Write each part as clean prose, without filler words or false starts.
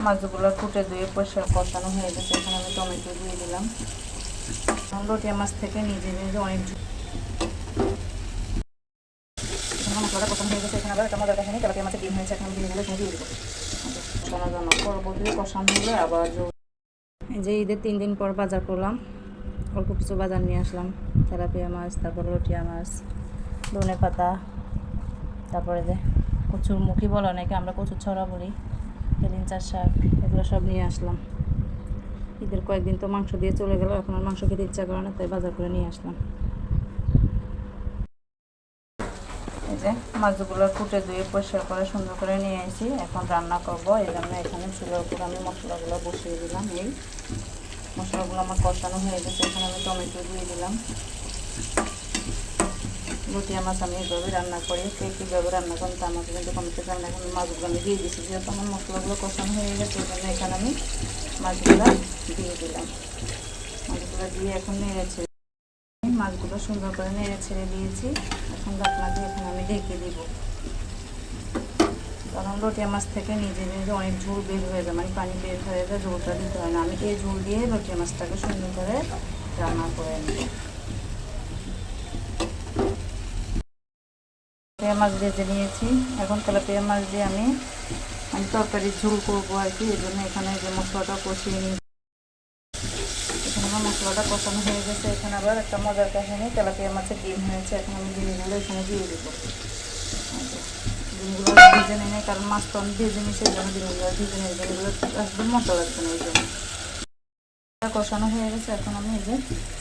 মাছগুলো ফুটে ধুয়ে পরিষ্কার কষানো হয়ে গেছে। এখানে আমি টমেটো দিয়ে দিলাম। লটিয়া মাছ থেকে নিজে নিজে অনেক মশলাটা কষানো হয়ে গেছে। এখানে আবার একটা মজার কাহিনী, তেলাপিয়া মাছের ডিম হয়েছে। এখন দিয়ে দিলে এখানে দিয়ে দেবো কষানোর জন্য। পরবর্তীতে কষানো হলে আবার যে ঈদের 3 দিন পর বাজার করলাম, অল্প কিছু বাজার নিয়ে আসলাম। তেলাপিয়া মাছ, তারপর লটিয়া মাছ, ধনে পাতা, তারপরে যে কচুর মুখী বলে অনেকে, আমরা কচুর ছড়া বলি, হেলিঞ্চার শাক, এগুলো সব নিয়ে আসলাম। ঈদের কয়েকদিন তো মাংস দিয়ে চলে গেল, এখন আর মাংস খেতে ইচ্ছা করে না, তাই বাজার করে নিয়ে আসলাম। এই যে মাছগুলো ফুটে ধুয়ে পরিষ্কার করে সুন্দর করে নিয়ে আসি। এখন রান্না করব, এই জন্য এখানে চুলার উপর আমি মশলাগুলো বসিয়ে দিলাম। এই মশলাগুলো আমার কষানো হয়ে গেছে। এখানে আমি টমেটো দিয়ে দিলাম। লটিয়া মাছ আমি এইভাবে রান্না করি, কে কীভাবে রান্না করেন তা আমাকে কিন্তু কমেন্টে জানান। এখন মাছগুলো আমি দিয়ে দিচ্ছি, যেহেতু আমার মশলাগুলো কষানো হয়ে গেছে, ওই জন্য এখানে আমি মাছগুলো দিয়ে দিলাম। মাছগুলো দিয়ে এখন নেড়ে ছেড়ে, মাছগুলো সুন্দর করে নেড়ে ছেড়ে দিয়েছি। এখন ঢাকনা দিয়ে এখানে আমি ঢেকে দিব, কারণ লটিয়া মাছ থেকে নিজে নিজে অনেক ঝোল বের হয়ে যায়, মানে পানি বের হয়ে যায়, ঝোলটা দিতে হয় না। আমি এই ঝোল দিয়ে লটিয়া মাছটাকে সুন্দর করে রান্না করে নিই। তেলাপিয়া মাছ ভেজে নিয়েছি। এখন তেলাপিয়া মাছ দিয়ে আমি তরকারির ঝোল করবো আর কি। এই জন্য এখানে যে মশলাটা কষিয়ে নিই, এখানে আমার মশলাটা কষানো হয়ে গেছে। এখানে আবার একটা মজার কাহিনী, তেলাপিয়া মাছের ডিম হয়েছে। এখন আমি ডিমগুলো এখানে দিয়ে দেবো। ডিমগুলো ভেজে নিই না, কারণ মাছ তো আমি ভেজে নিচ্ছি, এই জন্য ডিমগুলো ভেজে নিই, ডিমগুলো একদম মশলা লাগছে না, এই জন্য কষানো হয়ে গেছে। এখন আমি এই যে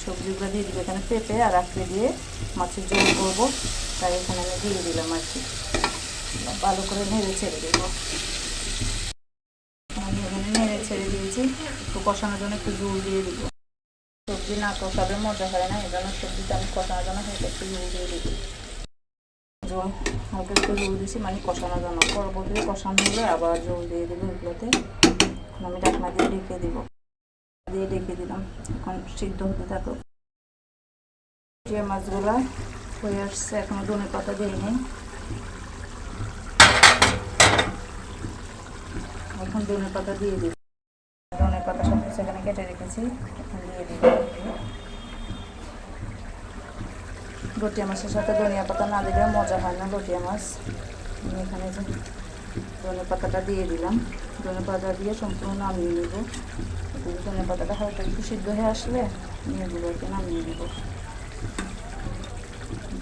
সবজিগুলো দিয়ে দিব। এখানে পেঁপে আর আঁকড়ে দিয়ে মাছের ঝোল করবো, তাই এখানে আমি দিয়ে দিলাম আর কি। ভালো করে নেড়ে ছেড়ে দেবো। আমি এখানে নেড়ে ছেড়ে দিয়েছি, একটু কষানোর জন্য একটু ঝোল দিয়ে দিব। সবজি না কষাবে মজা হয় না, এই জন্য সবজিটা আমি কষানোর জন্য হালকা একটু ঝোল দিয়ে দিব। ঝোল হালকা একটু ঝোল দিয়েছি, মানে কষানোর জন্য। পরবর্তীতে কষানো হলে আবার ঝোল দিয়ে দেবো এগুলোতে। এখন আমি ঢাকনা দিয়ে ঢেকে দিব, দিয়ে ঢেকে দিলাম। এখন সিদ্ধ হতে থাকো। যে মাছগুলো হয়ে আসছে, এখনো ধনে পাতা দিয়ে নেই। এখন ধনে পাতা দিয়ে দিই। ধনে পাতা সব কিছু এখানে কেটে রেখেছি, এখন দিয়ে দিই। লটিয়া মাছের সাথে ধনিয়া পাতা না দিলে মজা হয় না লটিয়া মাছ। আমি এখানে যে ধনে পাতাটা দিয়ে দিলাম। ধনে পাতা দিয়ে সম্পূর্ণ নামিয়ে নেব। ধনে পাতাটা হালকা একটু সিদ্ধ হয়ে আসলে এগুলোকে নামিয়ে নেব।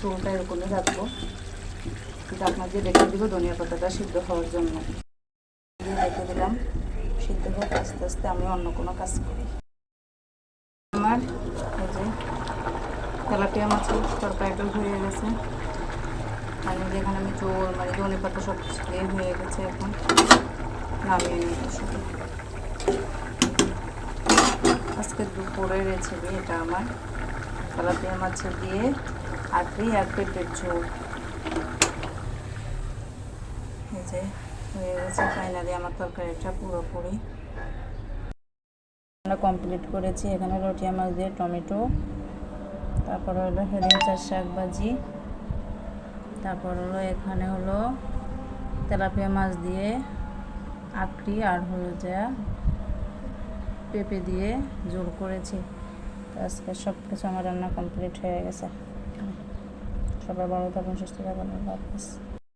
ঝোলটা এরকমই রাখবো, ঢাকনা দিয়ে রেখে দিব ধনিয়া পাতাটা সিদ্ধ হওয়ার জন্য। দিয়ে রেখে দিলাম সিদ্ধ হোক, আস্তে আস্তে আমি অন্য কোনো কাজ করি। আমার এই যে তেলাপিয়া মাছের তরকারিটা হয়ে গেছে, মানে যেখানে আমি ঝোল মানে ধনে পাতা সব কিছু দিয়ে হয়ে গেছে। এখন নামিয়ে নিব শুধু। আজকের দুপুরের রেসিপি এটা আমার, তেলাপিয়া মাছের দিয়ে আঁকড়ি আর পেঁপের ঝোল। এই যে হয়ে গেছে ফাইনালি আমার তরকারিটা পুরোপুরি কমপ্লিট করেছি। এখানে লটিয়া মাছ দিয়ে টমেটো, তারপর হলো হেলিঞ্চার শাক ভাজি, তারপর হলো এখানে হলো তেলাপিয়া মাছ দিয়ে আঁকড়ি, আর হলো যা পেঁপে দিয়ে ঝোল করেছি। আজকে সব কিছু আমার রান্না কমপ্লিট হয়ে গেছে। সবাই ভালো থাকুন, সুস্থ থাকুন, আল্লাহ হাফেজ।